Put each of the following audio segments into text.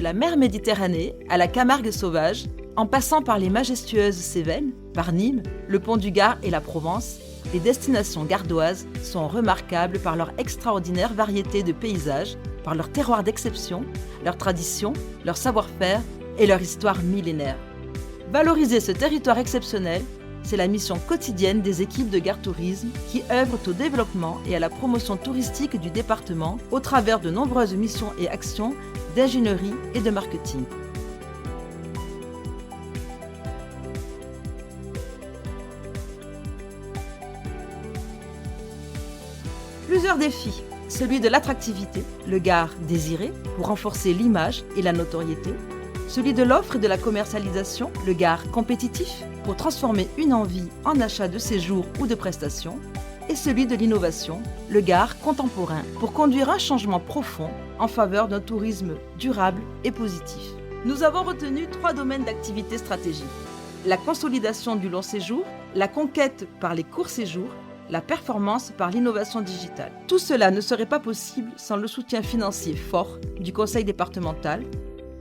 la mer Méditerranée à la Camargue sauvage, en passant par les majestueuses Cévennes, par Nîmes, le pont du Gard et la Provence, les destinations gardoises sont remarquables par leur extraordinaire variété de paysages, par leur terroir d'exception, leurs traditions, leur savoir-faire et leur histoire millénaire. Valoriser ce territoire exceptionnel, c'est la mission quotidienne des équipes de Gard Tourisme qui œuvrent au développement et à la promotion touristique du département au travers de nombreuses missions et actions d'ingénierie et de marketing. Plusieurs défis. Celui de l'attractivité, le Gard désiré pour renforcer l'image et la notoriété. Celui de l'offre et de la commercialisation, le Gard compétitif pour transformer une envie en achat de séjour ou de prestations. Et celui de l'innovation, le Gard contemporain pour conduire un changement profond en faveur d'un tourisme durable et positif. Nous avons retenu 3 domaines d'activité stratégique. La consolidation du long séjour, la conquête par les courts séjours, la performance par l'innovation digitale. Tout cela ne serait pas possible sans le soutien financier fort du conseil départemental,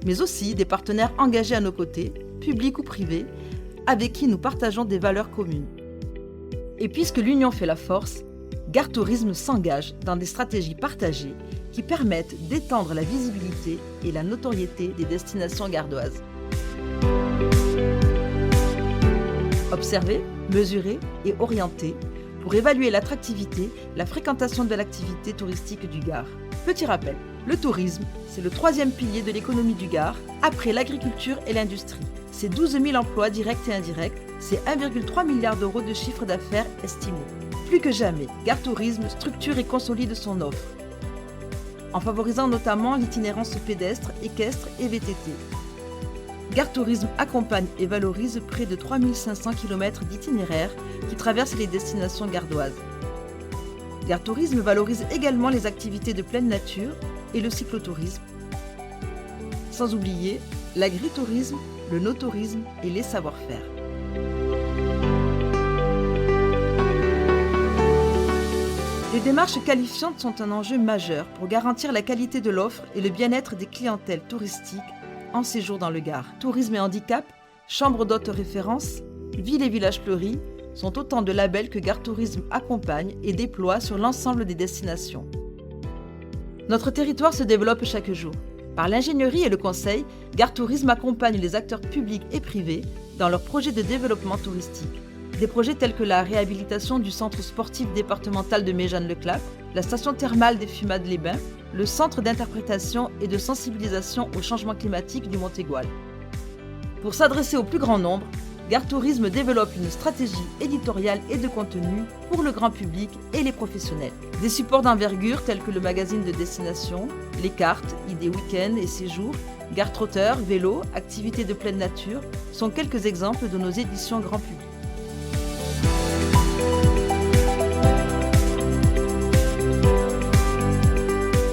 mais aussi des partenaires engagés à nos côtés, publics ou privés, avec qui nous partageons des valeurs communes. Et puisque l'union fait la force, Gard Tourisme s'engage dans des stratégies partagées qui permettent d'étendre la visibilité et la notoriété des destinations gardoises. Observer, mesurer et orienter pour évaluer l'attractivité, la fréquentation de l'activité touristique du Gard. Petit rappel, le tourisme, c'est le 3e pilier de l'économie du Gard, après l'agriculture et l'industrie. C'est 12 000 emplois directs et indirects, c'est 1,3 milliard d'euros de chiffre d'affaires estimé. Plus que jamais, Gard Tourisme structure et consolide son offre, en favorisant notamment l'itinérance pédestre, équestre et VTT. Gard Tourisme accompagne et valorise près de 3500 km d'itinéraires qui traversent les destinations gardoises. Gard Tourisme valorise également les activités de pleine nature et le cyclotourisme. Sans oublier l'agritourisme, le no-tourisme et les savoir-faire. Les démarches qualifiantes sont un enjeu majeur pour garantir la qualité de l'offre et le bien-être des clientèles touristiques en séjour dans le Gard. Tourisme et handicap, chambre d'hôtes référence, ville et village fleuris sont autant de labels que Gard Tourisme accompagne et déploie sur l'ensemble des destinations. Notre territoire se développe chaque jour. Par l'ingénierie et le conseil, Gard Tourisme accompagne les acteurs publics et privés dans leurs projets de développement touristique. Des projets tels que la réhabilitation du centre sportif départemental de Méjeanne-le-Clap, la station thermale des Fumades-les-Bains, le centre d'interprétation et de sensibilisation au changement climatique du Montégoal. Pour s'adresser au plus grand nombre, Gard Tourisme développe une stratégie éditoriale et de contenu pour le grand public et les professionnels. Des supports d'envergure tels que le magazine de destination, les cartes, idées week-end et séjours, Gard Trotteur, vélo, activités de pleine nature sont quelques exemples de nos éditions grand public.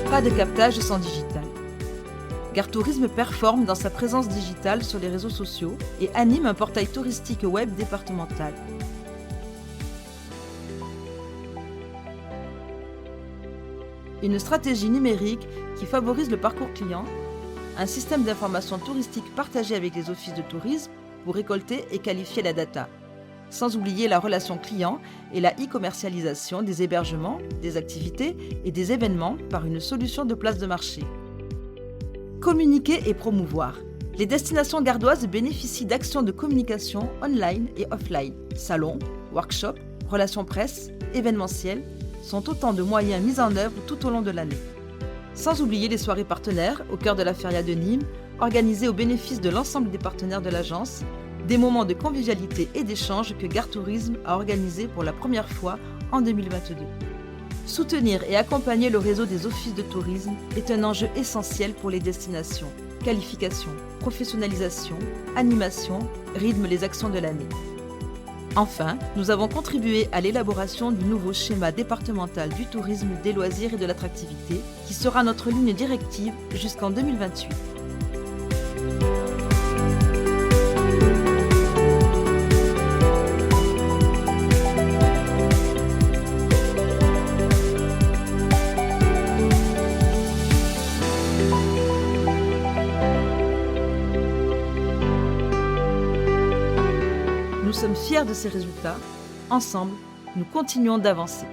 Pas de captage sans digital. Gard Tourisme performe dans sa présence digitale sur les réseaux sociaux et anime un portail touristique web départemental. Une stratégie numérique qui favorise le parcours client, un système d'information touristique partagé avec les offices de tourisme pour récolter et qualifier la data. Sans oublier la relation client et la e-commercialisation des hébergements, des activités et des événements par une solution de place de marché. Communiquer et promouvoir. Les destinations gardoises bénéficient d'actions de communication online et offline. Salons, workshops, relations presse, événementiels sont autant de moyens mis en œuvre tout au long de l'année. Sans oublier les soirées partenaires au cœur de la Feria de Nîmes, organisées au bénéfice de l'ensemble des partenaires de l'agence, des moments de convivialité et d'échange que Gard Tourisme a organisés pour la première fois en 2022. Soutenir et accompagner le réseau des offices de tourisme est un enjeu essentiel pour les destinations. Qualification, professionnalisation, animation rythment les actions de l'année. Enfin, nous avons contribué à l'élaboration du nouveau schéma départemental du tourisme, des loisirs et de l'attractivité, qui sera notre ligne directive jusqu'en 2028. nous sommes fiers de ces résultats. Ensemble, nous continuons d'avancer.